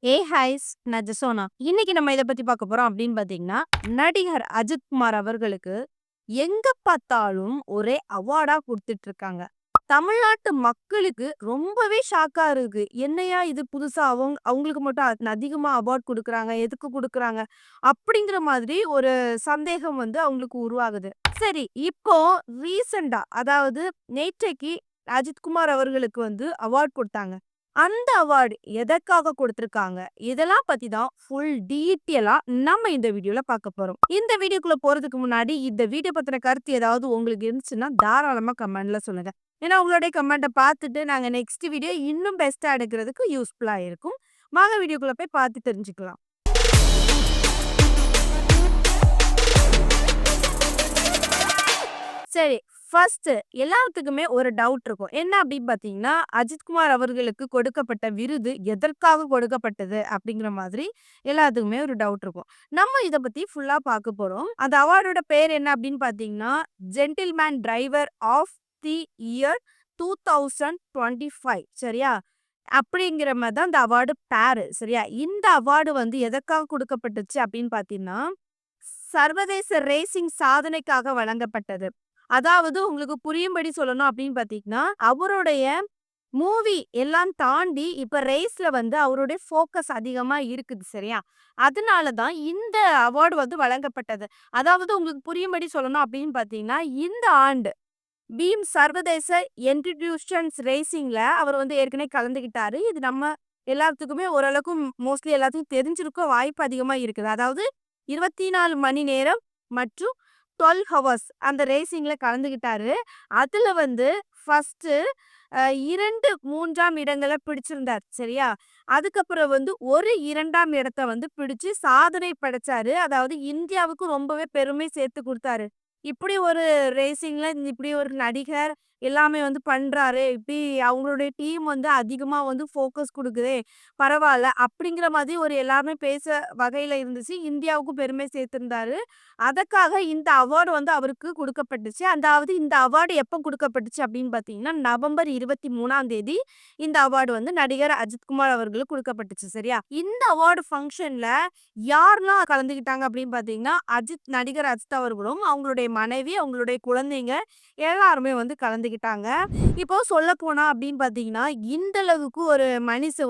Highs நான் ஜெசோனா. இன்னைக்கு நம்ம இத பத்தி பார்க்க போறோம் அப்படின்னு பார்த்தீங்கன்னா, நடிகர் அஜித் குமார் அவர்களுக்கு எங்க பார்த்தாலும் ஒரே அவார்டா குடுத்துட்டு இருக்காங்க. தமிழ்நாட்டு மக்களுக்கு ரொம்பவே ஷாக்கா இருக்கு. என்னய்யா இது புதுசா அவங்களுக்கு மட்டும் அதிகமா அவார்ட் குடுக்குறாங்க. எதுக்கு குடுக்குறாங்க? அப்படிங்கிற மாதிரி ஒரு சந்தேகம் வந்து அவங்களுக்கு உருவாகுது. சரி, இப்போ ரீசென்ட்டா அதாவது நேற்றைக்கு அஜித் குமார் அவர்களுக்கு வந்து அவார்ட் குடுத்தாங்க. அந்த அவார்ட் எதற்காக குடுத்துருக்காங்க? இதெல்லாம் பத்தி தான் ஃபுல் டீட்டெயிலா நம்ம இந்த வீடியோல பார்க்க போறோம். இந்த வீடியோக்குள்ள போறதுக்கு முன்னாடி, இந்த வீடியோ பத்தின கருத்து ஏதாவது உங்களுக்கு இருந்துச்சுன்னா, தாராளமா கமெண்ட்ல சொல்லுங்க. ஏன்னா, உங்களுடைய கமெண்ட்ட பார்த்துட்டு நாங்க நெக்ஸ்ட் வீடியோ இன்னும் பெஸ்ட்டா எடுக்கிறதுக்கு யூஸ்ஃபுல்லா இருக்கும். வாங்க வீடியோக்குள்ள போய் பார்த்து தெரிஞ்சுக்கலாம். சரி. ஃபர்ஸ்ட்டு எல்லாத்துக்குமே ஒரு டவுட் இருக்கும். என்ன அப்படின்னு பார்த்தீங்கன்னா, அஜித்குமார் அவர்களுக்கு கொடுக்கப்பட்ட விருது எதற்காக கொடுக்கப்பட்டது? அப்படிங்கிற மாதிரி எல்லாத்துக்குமே ஒரு டவுட் இருக்கும். நம்ம இத பத்தி ஃபுல்லா பார்க்க போறோம். அந்த அவார்டோட பேர் என்ன அப்படின்னு பார்த்தீங்கன்னா, gentleman driver of the year 2025 சரியா? அப்படிங்கிற மாரி தான் இந்த அவார்டு பேரு சரியா? இந்த அவார்டு வந்து எதற்காக குடுக்கப்பட்டுச்சு அப்படின்னு பார்த்தீங்கன்னா, சர்வதேச ரேசிங் சாதனைக்காக வழங்கப்பட்டது. அதாவது உங்களுக்கு புரியும்படி சொல்லணும் அப்படின்னு பார்த்தீங்கன்னா, அவருடைய மூவி எல்லாம் தாண்டி இப்ப ரேஸ்ல வந்து அவருடைய ஃபோக்கஸ் அதிகமா இருக்குது சரியா? அதனால தான் இந்த அவார்டு வந்து வழங்கப்பட்டது. அதாவது உங்களுக்கு புரியும்படி சொல்லணும் அப்படின்னு பார்த்தீங்கன்னா, இந்த ஆண்டு பீம் சர்வதேச என்டிடியூஷன்ஸ் ரேசிங்ல அவர் வந்து ஏற்கனவே கலந்துக்கிட்டாரு. இது நம்ம எல்லாத்துக்குமே ஓரளவுக்கு மோஸ்ட்லி எல்லாத்துக்கும் தெரிஞ்சிருக்க வாய்ப்பு அதிகமா இருக்குது. அதாவது 24 மணி நேரம் மற்றும் 12 ஹவர்ஸ் அந்த ரேசிங்ல கலந்துக்கிட்டாரு. அதுல வந்து ஃபர்ஸ்ட்டு 2, 3ஆம் இடங்கள பிடிச்சிருந்தார். சரியா? அதுக்கப்புறம் வந்து ஒரு 2ஆம் இடத்த வந்து பிடிச்சு சாதனை படைச்சாரு. அதாவது இந்தியாவுக்கு ரொம்பவே பெருமை சேர்த்து குடுத்தாரு. இப்படி ஒரு ரேசிங்ல இப்படி ஒரு நடிகர் எல்லாமே வந்து பண்றாரு. இப்படி அவங்களுடைய டீம் வந்து அதிகமா வந்து ஃபோக்கஸ் குடுக்குதே, பரவால்ல. அப்படிங்கிற மாதிரி ஒரு எல்லாருமே பேச வகையில இருந்துச்சு. இந்தியாவுக்கும் பெருமை சேர்த்திருந்தாரு. அதற்காக இந்த அவார்டு வந்து அவருக்கு குடுக்கப்பட்டுச்சு. அதாவது இந்த அவார்டு எப்ப குடுக்கப்பட்டுச்சு அப்படின்னு பார்த்தீங்கன்னா, நவம்பர் 23ஆம் தேதி இந்த அவார்டு வந்து நடிகர் அஜித்குமார் அவர்களுக்கு குடுக்கப்பட்டுச்சு. சரியா? இந்த அவார்டு ஃபங்ஷன்ல யாரெல்லாம் கலந்துக்கிட்டாங்க அப்படின்னு பார்த்தீங்கன்னா, நடிகர் அஜித் அவர்களும், அவங்களுடைய மனைவி, அவங்களுடைய குழந்தைங்க எல்லாருமே வந்து கலந்துக்கிட்டாங்க. இப்போ சொல்லப்போனா அப்படின்னு பார்த்தீங்கன்னா, இந்த அளவுக்கு ஒரு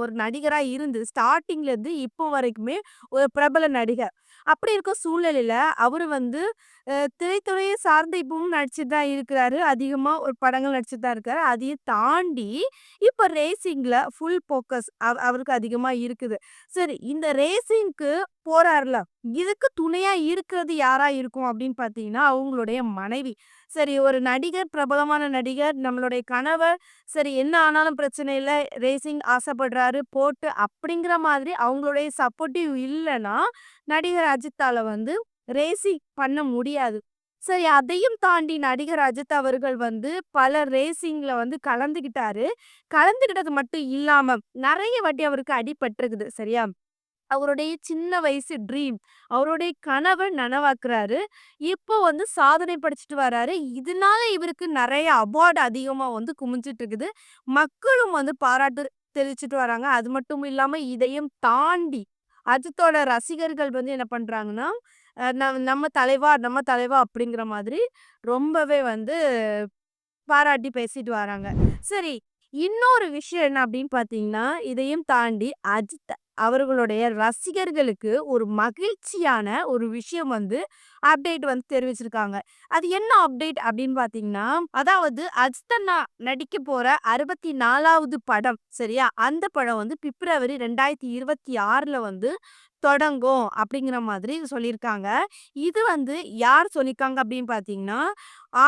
ஒரு நடிகரா இருந்து ஸ்டார்ட்டிங்ல இருந்து இப்போ வரைக்குமே ஒரு பிரபல நடிகர். அப்படி இருக்க சூழ்நிலையில அவரு வந்து திரைத்துறையை சார்ந்து இப்பவும் நடிச்சுட்டு தான் இருக்கிறாரு. அதிகமா ஒரு படங்கள் நடிச்சுட்டு தான் இருக்காரு. அதையும் தாண்டி இப்ப ரேசிங்ல ஃபுல் ஃபோக்கஸ் அவருக்கு அதிகமா இருக்குது. சரி, இந்த ரேசிங்க்கு போறார்ல, இதுக்கு துணையா இருக்கிறது யாரா இருக்கும் அப்படின்னு பார்த்தீங்கன்னா, அவங்களுடைய மனைவி. சரி, ஒரு நடிகர், பிரபலமான நடிகர், நம்மளுடைய கணவர், சரி என்ன ஆனாலும் பிரச்சனை இல்ல, ரேசிங் ஆசைப்படுறாரு, போட்டு அப்படிங்கிற மாதிரி அவங்களுடைய சப்போர்ட்டிவ் இல்லன்னா, நடிகர் அஜித்தால வந்து ரேசிங் பண்ண முடியாது. சரி, அதையும் தாண்டி நடிகர் அஜித் அவர்கள் வந்து பல ரேசிங்ல வந்து கலந்துக்கிட்டாரு. கலந்துக்கிட்டது மட்டும் இல்லாம, நெறைய வாட்டி அவருக்கு அடிபட்டிருக்குது. சரியா? அவருடைய சின்ன வயசு ட்ரீம், அவருடைய கனவ நனவாக்குறாரு. இப்போ வந்து சாதனை படைச்சுட்டு வராரு. இதனால இவருக்கு நெறைய அவார்ட் அதிகமா வந்து குமிஞ்சிட்டு இருக்குது. மக்களும் வந்து பாராட்டு தெரிவிச்சுட்டு வராங்க. அது மட்டும் இல்லாம இதையும் தாண்டி அஜித்தோட ரசிகர்கள் வந்து என்ன பண்றாங்கன்னா, நம்ம தலைவா, நம்ம தலைவா அப்படிங்கிற மாதிரி ரொம்பவே வந்து பாராட்டி பேசிட்டு வராங்க. சரி, இன்னொரு விஷயம் என்ன அப்படின்னு பார்த்தீங்கன்னா, இதையும் தாண்டி அஜித் அவர்களுடைய ரசிகர்களுக்கு ஒரு மகிழ்ச்சியான ஒரு விஷயம் வந்து அப்டேட் வந்து தெரிவிச்சிருக்காங்க. அது என்ன அப்டேட் அப்படின்னு பார்த்தீங்கன்னா, அதாவது அஜித் அண்ணா நடிக்க போற 64வது படம் சரியா? அந்த படம் வந்து பிப்ரவரி 2026ல வந்து தொடங்கும் அப்படிங்கிற மாதிரி சொல்லியிருக்காங்க. இது வந்து யார் சொல்லியிருக்காங்க அப்படின்னு பார்த்தீங்கன்னா,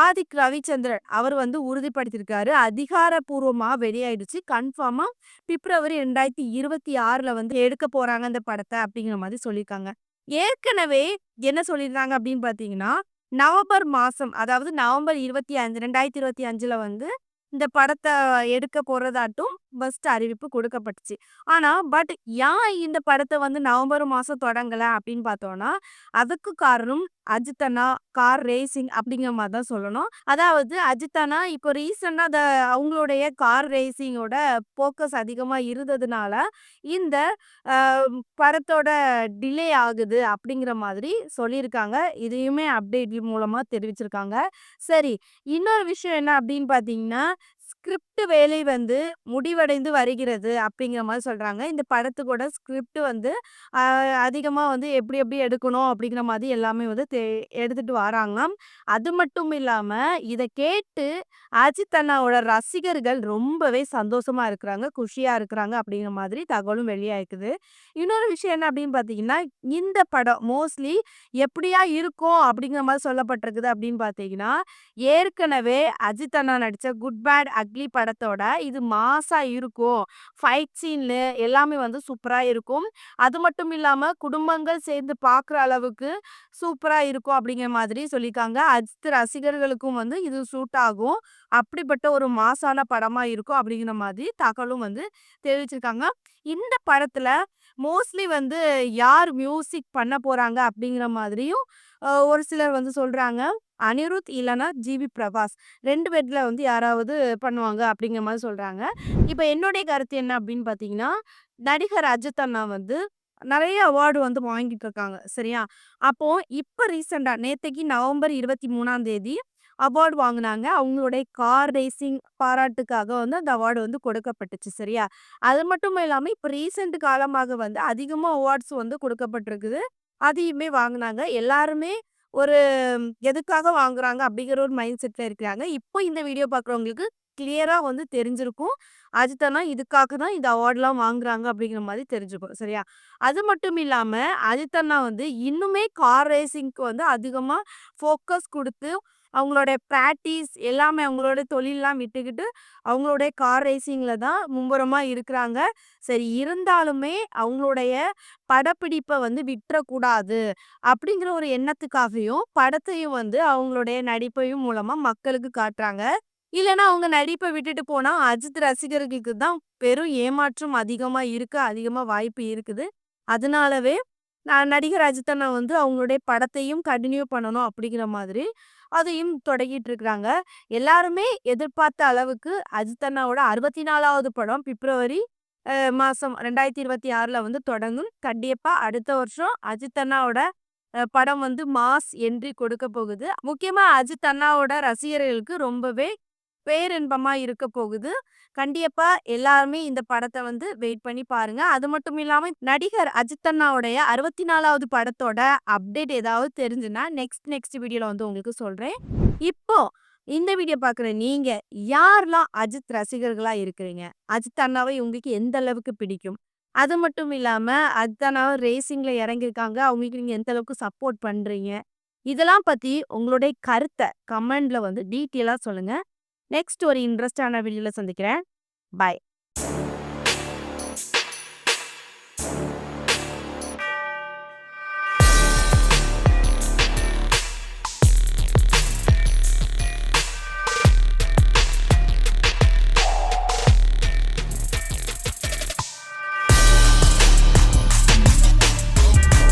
ஆதிக் ரவிச்சந்திரன் அவர் வந்து உறுதிப்படுத்தியிருக்காரு. அதிகாரப்பூர்வமா வெளியாயிடுச்சு. கன்ஃபார்மா பிப்ரவரி 2026ல வந்து எடுக்க போறாங்க அந்த படத்த அப்படிங்கிற மாதிரி சொல்லியிருக்காங்க. ஏற்கனவே என்ன சொல்லியிருந்தாங்க அப்படின்னு பார்த்தீங்கன்னா, நவம்பர் மாசம் அதாவது நவம்பர் 25 2025ல வந்து இந்த படத்த எடுக்க போறதாட்டும் ஃபர்ஸ்ட் அறிவிப்பு கொடுக்கப்பட்டுச்சு. ஆனா, பட் ஏன் இந்த படத்த வந்து நவம்பர் மாசம் தொடங்கல அப்படின்னு பார்த்தோம்னா, அதுக்கு காரணம் அஜித் அண்ணா கார் ரேசிங் அப்படிங்கிற மாரி தான் சொல்லணும். அதாவது அஜித் அண்ணா இப்போ ரீசென்ட்டா அவங்களுடைய கார் ரேசிங்கோட ஃபோக்கஸ் அதிகமா இருந்ததுனால, இந்த அ படத்தோட டிலே ஆகுது அப்படிங்கிற மாதிரி சொல்லியிருக்காங்க. இதையுமே அப்டேட் மூலமா தெரிவிச்சிருக்காங்க. சரி, இன்னொரு விஷயம் என்ன அப்படின்னு பார்த்தீங்கன்னா, ஸ்கிரிப்ட் வேலை வந்து முடிவடைந்து வருகிறது அப்படிங்கிற மாரி சொல்றாங்க. இந்த படத்துக்கோட ஸ்கிரிப்ட் வந்து அ அதிகமா வந்து எப்படி எப்படி எடுக்கணும் அப்படிங்கிற மாதிரி எல்லாமே வந்து எடுத்துட்டு வராங்களாம். அது மட்டும் இல்லாம, இத கேட்டு அஜித் அண்ணாவோட ரசிகர்கள் ரொம்பவே சந்தோஷமா இருக்கிறாங்க, குஷியா இருக்கிறாங்க அப்படிங்கிற மாதிரி தகவலும் வெளியாயிருக்குது. இன்னொரு விஷயம் என்ன அப்படின்னு பார்த்தீங்கன்னா, இந்த படம் மோஸ்ட்லி எப்படியா இருக்கும் அப்படிங்கிற மாரி சொல்லப்பட்டிருக்குது அப்படின்னு பார்த்தீங்கன்னா, ஏற்கனவே அஜித் அண்ணா நடிச்ச குட் பேட் அக்லி படத்தோட இது மாஸா இருக்கும். ஃபைட் சீன்ல எல்லாமே வந்து சூப்பரா இருக்கும். அது மட்டும் இல்லாம குடும்பங்கள் சேர்ந்து பார்க்குற அளவுக்கு சூப்பரா இருக்கும் அப்படிங்கிற மாதிரி சொல்லியிருக்காங்க. அஜித் ரசிகர்களுக்கும் வந்து இது சூட் ஆகும். அப்படிப்பட்ட ஒரு மாஸான படமா இருக்கும் அப்படிங்கிற மாதிரி தகவலும் வந்து தெரிவிச்சிருக்காங்க. இந்த படத்துல மோஸ்ட்லி வந்து யார் மியூசிக் பண்ண போறாங்க அப்படிங்கிற மாதிரியும் ஒரு சிலர் வந்து சொல்றாங்க. அனிருத் இல்லன்னா ஜிவி பிரகாஷ் 2 பேத்துல வந்து யாராவது பண்ணுவாங்க அப்படிங்கிற மாரி சொல்றாங்க. இப்ப என்னுடைய கருத்து என்ன அப்படின்னு பார்த்தீங்கன்னா, நடிகர் அஜித் அண்ணா வந்து நெறைய அவார்டு வந்து வாங்கிட்டு இருக்காங்க. சரியா? அப்போ இப்ப ரீசென்ட்டா நேத்தைக்கு நவம்பர் 23ஆம் தேதி அவார்ட் வாங்குனாங்க. அவங்களுடைய கார் ரேசிங் பாராட்டுக்காக வந்து அந்த அவார்டு வந்து கொடுக்கப்பட்டுச்சு. சரியா? அது மட்டும் இல்லாம இப்ப ரீசென்ட் காலமாக வந்து அதிகமா அவார்ட்ஸ் வந்து கொடுக்கப்பட்டிருக்குது. அதையுமே வாங்குனாங்க. எல்லாருமே ஒரு எதுக்காக வாங்குறாங்க அப்படிங்கிற ஒரு மைண்ட் செட்ல இருக்கிறாங்க. இப்போ இந்த வீடியோ பார்க்குறவங்களுக்கு கிளியரா வந்து தெரிஞ்சிருக்கும். அஜித் அண்ணா இதுக்காக தான் இந்த அவார்ட்லாம் வாங்குறாங்க அப்படிங்கிற மாரி தெரிஞ்சுக்கும். சரியா? அது மட்டும் இல்லாம அஜித் அண்ணா வந்து இன்னுமே கார் ரேசிங்க்கு வந்து அதிகமா ஃபோக்கஸ் குடுத்து, அவங்களுடைய பிராக்டிஸ் எல்லாமே அவங்களோட தொழில்லாம் விட்டுக்கிட்டு, அவங்களுடைய கார் ரேசிங்ல தான் மும்முரமா இருக்கிறாங்க. சரி இருந்தாலுமே அவங்களுடைய படப்பிடிப்ப வந்து விட்டுறக்கூடாது அப்படிங்கிற ஒரு எண்ணத்துக்காகவும், படத்தையும் வந்து அவங்களுடைய நடிப்பையும் மூலமா மக்களுக்கு காட்டுறாங்க. இல்லன்னா அவங்க நடிப்ப விட்டுட்டு போனா, அஜித் ரசிகர்களுக்கு தான் பெரும் ஏமாற்றம் அதிகமா இருக்கு. அதிகமா வாய்ப்பு இருக்குது. அதனாலவே நடிகர் அஜித் அண்ணா வந்து அவங்களுடைய படத்தையும் கன்டின்யூ பண்ணணும் அப்படிங்கிற மாதிரி, அதையும் தொடங்கிட்டு இருக்கிறாங்க. எல்லாருமே எதிர்பார்த்த அளவுக்கு அஜித் அண்ணாவோட 64வது படம் பிப்ரவரி மாசம் 2026ல வந்து தொடங்கும். கண்டிப்பா அடுத்த வருஷம் அஜித் அண்ணாவோட படம் வந்து மாஸ் என்ட்ரி கொடுக்க போகுது. முக்கியமா அஜித் அண்ணாவோட ரசிகர்களுக்கு ரொம்பவே பேரின்பமா இருக்க போகுது. கண்டிப்பா எல்லாருமே இந்த படத்த வந்து வெயிட் பண்ணி பாருங்க. அது மட்டும் இல்லாம நடிகர் அஜித் அண்ணாவுடைய 64வது படத்தோட அப்டேட் ஏதாவது தெரிஞ்சுன்னா, நெக்ஸ்ட் வீடியோல வந்து உங்களுக்கு சொல்றேன். இப்போ இந்த வீடியோ பார்க்குற நீங்க யாரெல்லாம் அஜித் ரசிகர்களா இருக்கிறீங்க? அஜித் அண்ணாவை உங்களுக்கு எந்த அளவுக்கு பிடிக்கும்? அது மட்டும் இல்லாம அஜித் அண்ணாவும் ரேசிங்ல இறங்கியிருக்காங்க. அவங்களுக்கு நீங்க எந்த அளவுக்கு சப்போர்ட் பண்றீங்க? இதெல்லாம் பத்தி உங்களுடைய கருத்த கமெண்ட்ல வந்து டீட்டெயிலா சொல்லுங்க. நெக்ஸ்ட் ஒரு இன்ட்ரெஸ்டான வீடியோல சந்திக்கிறேன். பாய்.